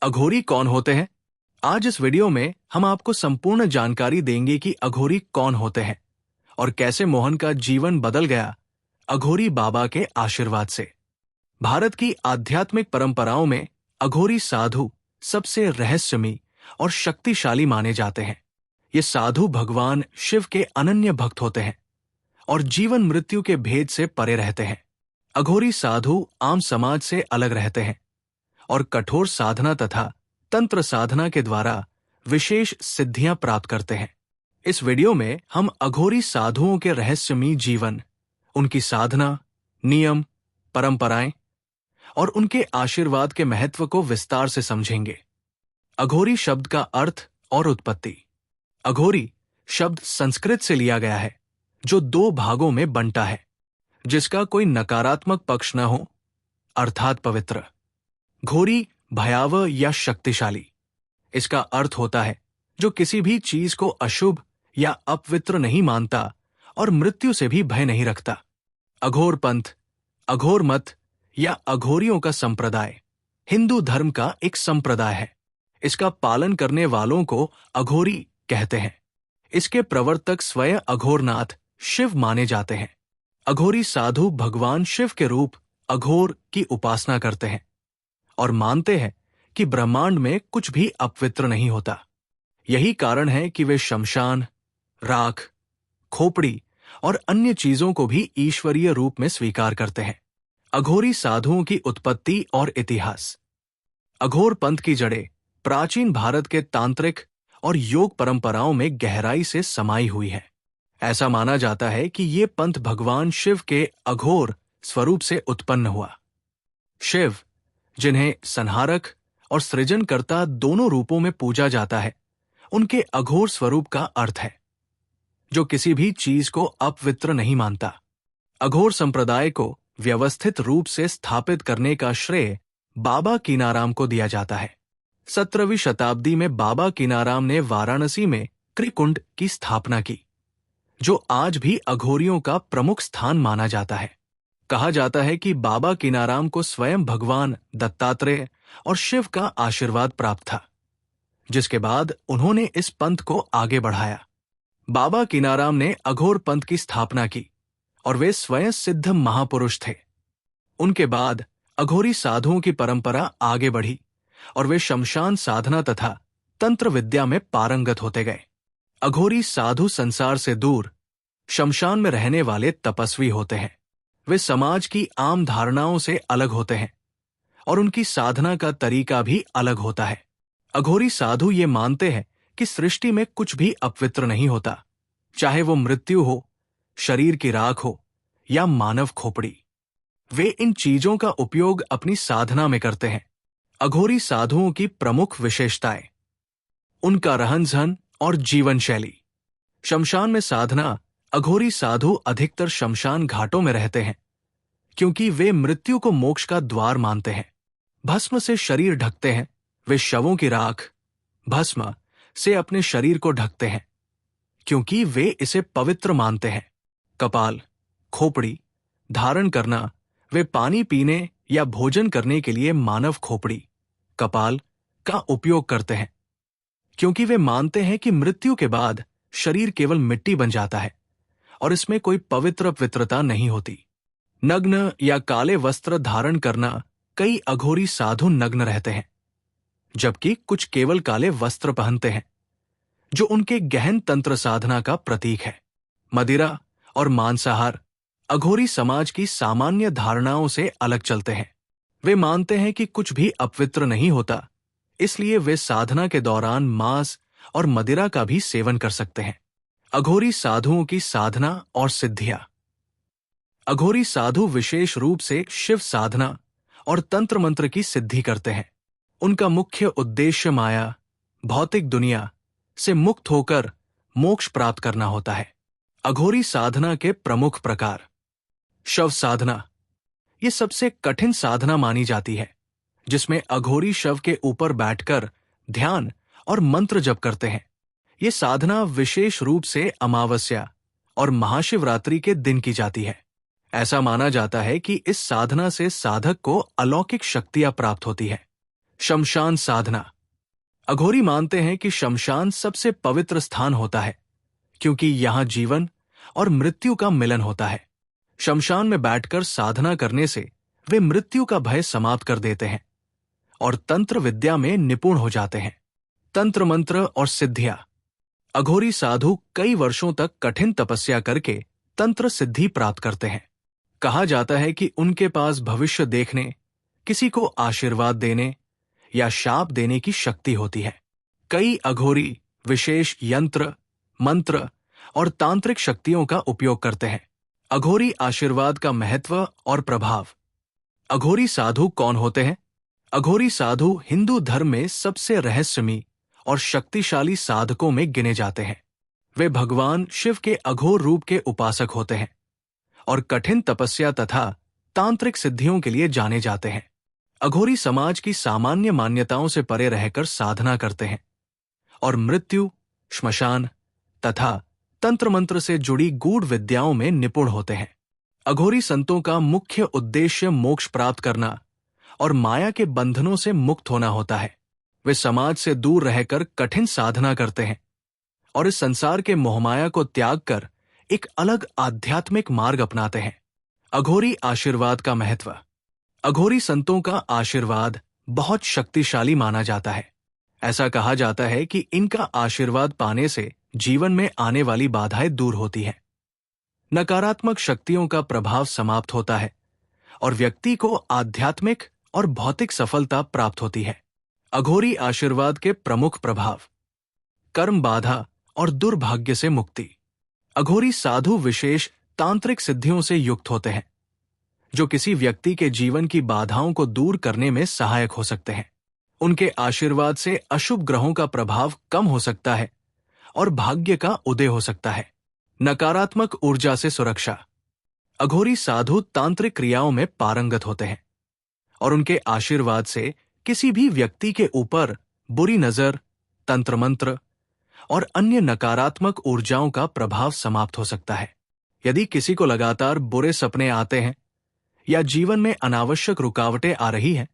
अघोरी कौन होते हैं? आज इस वीडियो में हम आपको संपूर्ण जानकारी देंगे कि अघोरी कौन होते हैं और कैसे मोहन का जीवन बदल गया अघोरी बाबा के आशीर्वाद से। भारत की आध्यात्मिक परंपराओं में अघोरी साधु सबसे रहस्यमयी और शक्तिशाली माने जाते हैं। ये साधु भगवान शिव के अनन्य भक्त होते हैं और जीवन मृत्यु के भेद से परे रहते हैं। अघोरी साधु आम समाज से अलग रहते हैं और कठोर साधना तथा तंत्र साधना के द्वारा विशेष सिद्धियां प्राप्त करते हैं। इस वीडियो में हम अघोरी साधुओं के रहस्यमयी जीवन, उनकी साधना, नियम, परंपराएं और उनके आशीर्वाद के महत्व को विस्तार से समझेंगे। अघोरी शब्द का अर्थ और उत्पत्ति। अघोरी शब्द संस्कृत से लिया गया है, जो दो भागों में बंटा है, जिसका कोई नकारात्मक पक्ष न हो, अर्थात पवित्र। घोरी भयावह या शक्तिशाली। इसका अर्थ होता है जो किसी भी चीज को अशुभ या अपवित्र नहीं मानता और मृत्यु से भी भय नहीं रखता। अघोर पंथ, अघोर मत या अघोरियों का संप्रदाय हिंदू धर्म का एक संप्रदाय है। इसका पालन करने वालों को अघोरी कहते हैं। इसके प्रवर्तक स्वयं अघोरनाथ शिव माने जाते हैं। अघोरी साधु भगवान शिव के रूप अघोर की उपासना करते हैं और मानते हैं कि ब्रह्मांड में कुछ भी अपवित्र नहीं होता। यही कारण है कि वे शमशान, राख, खोपड़ी और अन्य चीजों को भी ईश्वरीय रूप में स्वीकार करते हैं। अघोरी साधुओं की उत्पत्ति और इतिहास। अघोर पंथ की जड़ें प्राचीन भारत के तांत्रिक और योग परंपराओं में गहराई से समाई हुई है। ऐसा माना जाता है कि ये पंथ भगवान शिव के अघोर स्वरूप से उत्पन्न हुआ। शिव, जिन्हें संहारक और सृजनकर्ता दोनों रूपों में पूजा जाता है, उनके अघोर स्वरूप का अर्थ है जो किसी भी चीज को अपवित्र नहीं मानता। अघोर संप्रदाय को व्यवस्थित रूप से स्थापित करने का श्रेय बाबा कीनाराम को दिया जाता है। 17वीं शताब्दी में बाबा कीनाराम ने वाराणसी में त्रिकुंड की स्थापना की, जो आज भी अघोरियों का प्रमुख स्थान माना जाता है। कहा जाता है कि बाबा कीनाराम को स्वयं भगवान दत्तात्रेय और शिव का आशीर्वाद प्राप्त था, जिसके बाद उन्होंने इस पंथ को आगे बढ़ाया। बाबा कीनाराम ने अघोर पंथ की स्थापना की और वे स्वयं सिद्ध महापुरुष थे। उनके बाद अघोरी साधुओं की परंपरा आगे बढ़ी और वे शमशान साधना तथा तंत्र विद्या में पारंगत होते गए। अघोरी साधु संसार से दूर शमशान में रहने वाले तपस्वी होते हैं। वे समाज की आम धारणाओं से अलग होते हैं और उनकी साधना का तरीका भी अलग होता है। अघोरी साधु ये मानते हैं कि सृष्टि में कुछ भी अपवित्र नहीं होता, चाहे वो मृत्यु हो, शरीर की राख हो या मानव खोपड़ी। वे इन चीजों का उपयोग अपनी साधना में करते हैं। अघोरी साधुओं की प्रमुख विशेषताएं। उनका रहन सहन और जीवन शैली। शमशान में साधना। अघोरी साधु अधिकतर शमशान घाटों में रहते हैं क्योंकि वे मृत्यु को मोक्ष का द्वार मानते हैं। भस्म से शरीर ढकते हैं। वे शवों की राख, भस्म से अपने शरीर को ढकते हैं क्योंकि वे इसे पवित्र मानते हैं। कपाल, खोपड़ी धारण करना। वे पानी पीने या भोजन करने के लिए मानव खोपड़ी, कपाल का उपयोग करते हैं क्योंकि वे मानते हैं कि मृत्यु के बाद शरीर केवल मिट्टी बन जाता है और इसमें कोई पवित्रता नहीं होती। नग्न या काले वस्त्र धारण करना। कई अघोरी साधु नग्न रहते हैं, जबकि कुछ केवल काले वस्त्र पहनते हैं, जो उनके गहन तंत्र साधना का प्रतीक है। मदिरा और मांसाहार। अघोरी समाज की सामान्य धारणाओं से अलग चलते हैं। वे मानते हैं कि कुछ भी अपवित्र नहीं होता, इसलिए वे साधना के दौरान मांस और मदिरा का भी सेवन कर सकते हैं। अघोरी साधुओं की साधना और सिद्धियां। अघोरी साधु विशेष रूप से शिव साधना और तंत्र मंत्र की सिद्धि करते हैं। उनका मुख्य उद्देश्य माया, भौतिक दुनिया से मुक्त होकर मोक्ष प्राप्त करना होता है। अघोरी साधना के प्रमुख प्रकार। शव साधना। ये सबसे कठिन साधना मानी जाती है, जिसमें अघोरी शव के ऊपर बैठकर ध्यान और मंत्र जप करते हैं। ये साधना विशेष रूप से अमावस्या और महाशिवरात्रि के दिन की जाती है। ऐसा माना जाता है कि इस साधना से साधक को अलौकिक शक्तियां प्राप्त होती है, शमशान साधना। अघोरी मानते हैं कि शमशान सबसे पवित्र स्थान होता है, क्योंकि यहां जीवन और मृत्यु का मिलन होता है। शमशान में बैठकर साधना करने से वे मृत्यु का भय समाप्त कर देते हैं और तंत्र विद्या में निपुण हो जाते हैं। तंत्र मंत्र और सिद्धियां। अघोरी साधु कई वर्षों तक कठिन तपस्या करके तंत्र सिद्धि प्राप्त करते हैं। कहा जाता है कि उनके पास भविष्य देखने, किसी को आशीर्वाद देने या शाप देने की शक्ति होती है। कई अघोरी विशेष यंत्र, मंत्र और तांत्रिक शक्तियों का उपयोग करते हैं। अघोरी आशीर्वाद का महत्व और प्रभाव। अघोरी साधु कौन होते हैं? अघोरी साधु हिंदू धर्म में सबसे रहस्यमयी और शक्तिशाली साधकों में गिने जाते हैं। वे भगवान शिव के अघोर रूप के उपासक होते हैं और कठिन तपस्या तथा तांत्रिक सिद्धियों के लिए जाने जाते हैं। अघोरी समाज की सामान्य मान्यताओं से परे रहकर साधना करते हैं और मृत्यु, श्मशान तथा तंत्र मंत्र से जुड़ी गूढ़ विद्याओं में निपुण होते हैं। अघोरी संतों का मुख्य उद्देश्य मोक्ष प्राप्त करना और माया के बंधनों से मुक्त होना होता है। वे समाज से दूर रहकर कठिन साधना करते हैं और इस संसार के मोहमाया को त्याग कर एक अलग आध्यात्मिक मार्ग अपनाते हैं। अघोरी आशीर्वाद का महत्व। अघोरी संतों का आशीर्वाद बहुत शक्तिशाली माना जाता है। ऐसा कहा जाता है कि इनका आशीर्वाद पाने से जीवन में आने वाली बाधाएं दूर होती हैं, नकारात्मक शक्तियों का प्रभाव समाप्त होता है और व्यक्ति को आध्यात्मिक और भौतिक सफलता प्राप्त होती है। अघोरी आशीर्वाद के प्रमुख प्रभाव। कर्म बाधा और दुर्भाग्य से मुक्ति। अघोरी साधु विशेष तांत्रिक सिद्धियों से युक्त होते हैं, जो किसी व्यक्ति के जीवन की बाधाओं को दूर करने में सहायक हो सकते हैं। उनके आशीर्वाद से अशुभ ग्रहों का प्रभाव कम हो सकता है और भाग्य का उदय हो सकता है। नकारात्मक ऊर्जा से सुरक्षा। अघोरी साधु तांत्रिक क्रियाओं में पारंगत होते हैं और उनके आशीर्वाद से किसी भी व्यक्ति के ऊपर बुरी नजर, तंत्र मंत्र और अन्य नकारात्मक ऊर्जाओं का प्रभाव समाप्त हो सकता है। यदि किसी को लगातार बुरे सपने आते हैं या जीवन में अनावश्यक रुकावटें आ रही हैं,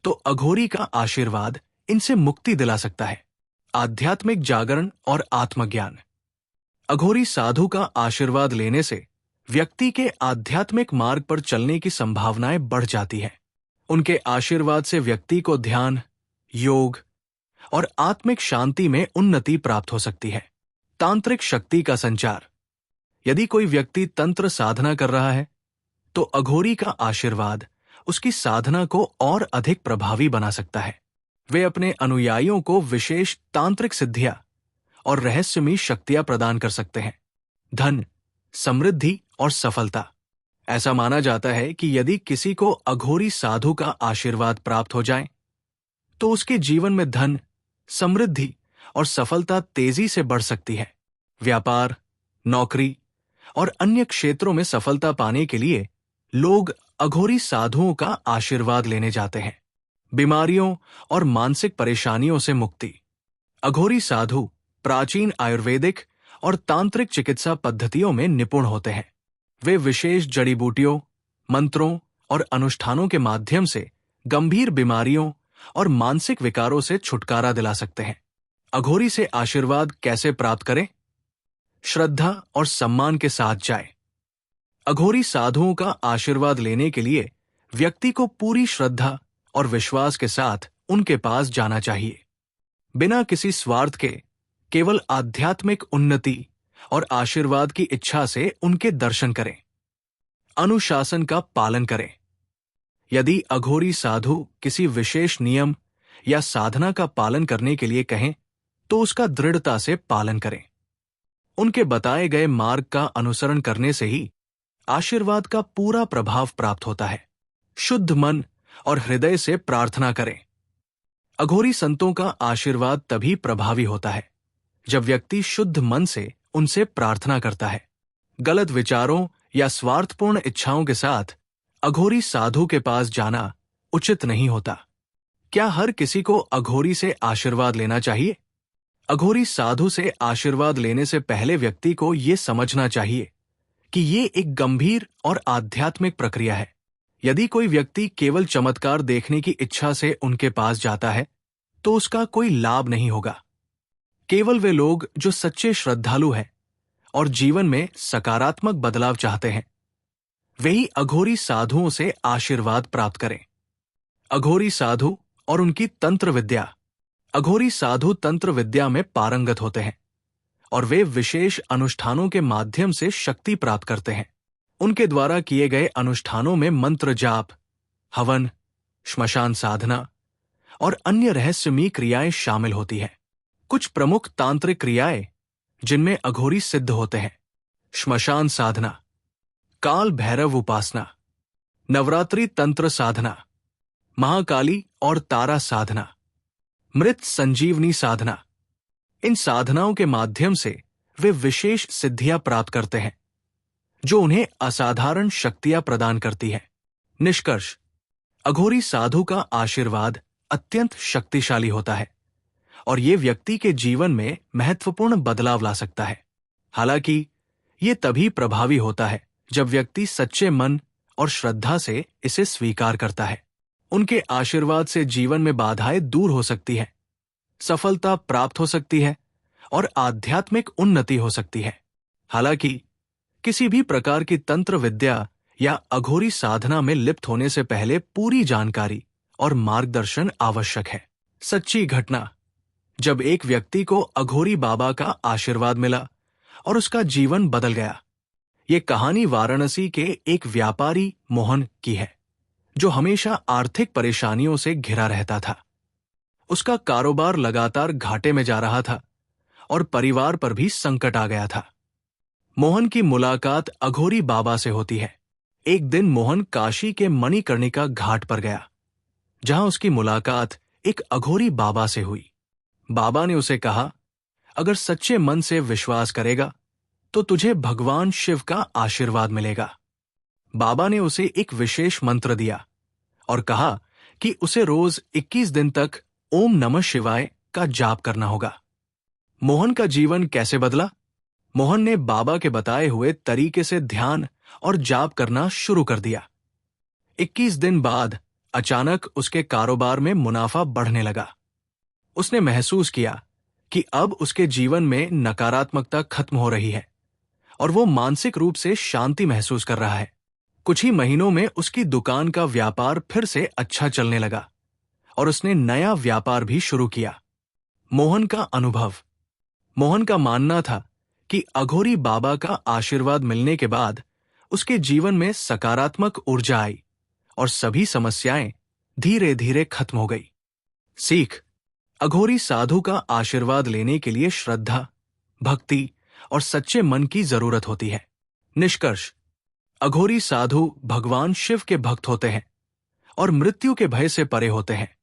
तो अघोरी का आशीर्वाद इनसे मुक्ति दिला सकता है। आध्यात्मिक जागरण और आत्मज्ञान। अघोरी साधु का आशीर्वाद लेने से व्यक्ति के आध्यात्मिक मार्ग पर चलने की संभावनाएं बढ़ जाती हैं। उनके आशीर्वाद से व्यक्ति को ध्यान, योग और आत्मिक शांति में उन्नति प्राप्त हो सकती है। तांत्रिक शक्ति का संचार। यदि कोई व्यक्ति तंत्र साधना कर रहा है, तो अघोरी का आशीर्वाद उसकी साधना को और अधिक प्रभावी बना सकता है। वे अपने अनुयायियों को विशेष तांत्रिक सिद्धियां और रहस्यमयी शक्तियां प्रदान कर सकते हैं। धन, समृद्धि और सफलता। ऐसा माना जाता है कि यदि किसी को अघोरी साधु का आशीर्वाद प्राप्त हो जाए, तो उसके जीवन में धन, समृद्धि और सफलता तेजी से बढ़ सकती है। व्यापार, नौकरी और अन्य क्षेत्रों में सफलता पाने के लिए लोग अघोरी साधुओं का आशीर्वाद लेने जाते हैं। बीमारियों और मानसिक परेशानियों से मुक्ति। अघोरी साधु प्राचीन आयुर्वेदिक और तांत्रिक चिकित्सा पद्धतियों में निपुण होते हैं। वे विशेष जड़ी बूटियों, मंत्रों और अनुष्ठानों के माध्यम से गंभीर बीमारियों और मानसिक विकारों से छुटकारा दिला सकते हैं। अघोरी से आशीर्वाद कैसे प्राप्त करें? श्रद्धा और सम्मान के साथ जाएं। अघोरी साधुओं का आशीर्वाद लेने के लिए व्यक्ति को पूरी श्रद्धा और विश्वास के साथ उनके पास जाना चाहिए। बिना किसी स्वार्थ के केवल आध्यात्मिक उन्नति और आशीर्वाद की इच्छा से उनके दर्शन करें। अनुशासन का पालन करें। यदि अघोरी साधु किसी विशेष नियम या साधना का पालन करने के लिए कहें, तो उसका दृढ़ता से पालन करें। उनके बताए गए मार्ग का अनुसरण करने से ही आशीर्वाद का पूरा प्रभाव प्राप्त होता है। शुद्ध मन और हृदय से प्रार्थना करें। अघोरी संतों का आशीर्वाद तभी प्रभावी होता है जब व्यक्ति शुद्ध मन से उनसे प्रार्थना करता है। गलत विचारों या स्वार्थपूर्ण इच्छाओं के साथ अघोरी साधु के पास जाना उचित नहीं होता। क्या हर किसी को अघोरी से आशीर्वाद लेना चाहिए? अघोरी साधु से आशीर्वाद लेने से पहले व्यक्ति को यह समझना चाहिए कि ये एक गंभीर और आध्यात्मिक प्रक्रिया है। यदि कोई व्यक्ति केवल चमत्कार देखने की इच्छा से उनके पास जाता है तो उसका कोई लाभ नहीं होगा। केवल वे लोग जो सच्चे श्रद्धालु हैं और जीवन में सकारात्मक बदलाव चाहते हैं, वे ही अघोरी साधुओं से आशीर्वाद प्राप्त करें। अघोरी साधु और उनकी तंत्र विद्या। अघोरी साधु तंत्र विद्या में पारंगत होते हैं और वे विशेष अनुष्ठानों के माध्यम से शक्ति प्राप्त करते हैं। उनके द्वारा किए गए अनुष्ठानों में मंत्र जाप, हवन, श्मशान साधना और अन्य रहस्यमयी क्रियाएं शामिल होती हैं। कुछ प्रमुख तांत्रिक क्रियाएं जिनमें अघोरी सिद्ध होते हैं: श्मशान साधना, काल भैरव उपासना, नवरात्रि तंत्र साधना, महाकाली और तारा साधना, मृत संजीवनी साधना। इन साधनाओं के माध्यम से वे विशेष सिद्धियां प्राप्त करते हैं जो उन्हें असाधारण शक्तियां प्रदान करती हैं। निष्कर्ष: अघोरी साधु का आशीर्वाद अत्यंत शक्तिशाली होता है और ये व्यक्ति के जीवन में महत्वपूर्ण बदलाव ला सकता है। हालांकि ये तभी प्रभावी होता है जब व्यक्ति सच्चे मन और श्रद्धा से इसे स्वीकार करता है। उनके आशीर्वाद से जीवन में बाधाएं दूर हो सकती हैं, सफलता प्राप्त हो सकती है और आध्यात्मिक उन्नति हो सकती है। हालांकि किसी भी प्रकार की तंत्र विद्या या अघोरी साधना में लिप्त होने से पहले पूरी जानकारी और मार्गदर्शन आवश्यक है। सच्ची घटना: जब एक व्यक्ति को अघोरी बाबा का आशीर्वाद मिला और उसका जीवन बदल गया। ये कहानी वाराणसी के एक व्यापारी मोहन की है जो हमेशा आर्थिक परेशानियों से घिरा रहता था। उसका कारोबार लगातार घाटे में जा रहा था और परिवार पर भी संकट आ गया था। मोहन की मुलाकात अघोरी बाबा से होती है। एक दिन मोहन काशी के मणिकर्णिका घाट पर गया, जहां उसकी मुलाकात एक अघोरी बाबा से हुई। बाबा ने उसे कहा, अगर सच्चे मन से विश्वास करेगा तो तुझे भगवान शिव का आशीर्वाद मिलेगा। बाबा ने उसे एक विशेष मंत्र दिया और कहा कि उसे रोज 21 दिन तक ओम नमः शिवाय का जाप करना होगा। मोहन का जीवन कैसे बदला? मोहन ने बाबा के बताए हुए तरीके से ध्यान और जाप करना शुरू कर दिया। 21 दिन बाद अचानक उसके कारोबार में मुनाफा बढ़ने लगा। उसने महसूस किया कि अब उसके जीवन में नकारात्मकता खत्म हो रही है और वो मानसिक रूप से शांति महसूस कर रहा है। कुछ ही महीनों में उसकी दुकान का व्यापार फिर से अच्छा चलने लगा और उसने नया व्यापार भी शुरू किया। मोहन का अनुभव: मोहन का मानना था कि अघोरी बाबा का आशीर्वाद मिलने के बाद उसके जीवन में सकारात्मक ऊर्जा आई और सभी समस्याएं धीरे धीरे खत्म हो गई। सीख: अघोरी साधु का आशीर्वाद लेने के लिए श्रद्धा, भक्ति और सच्चे मन की जरूरत होती है। निष्कर्ष: अघोरी साधु भगवान शिव के भक्त होते हैं और मृत्यु के भय से परे होते हैं।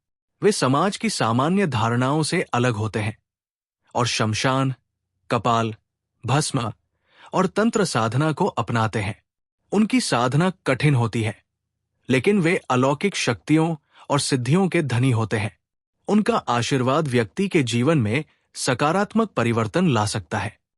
वे समाज की सामान्य धारणाओं से अलग होते हैं और शमशान, कपाल, भस्म और तंत्र साधना को अपनाते हैं। उनकी साधना कठिन होती है, लेकिन वे अलौकिक शक्तियों और सिद्धियों के धनी होते हैं। उनका आशीर्वाद व्यक्ति के जीवन में सकारात्मक परिवर्तन ला सकता है।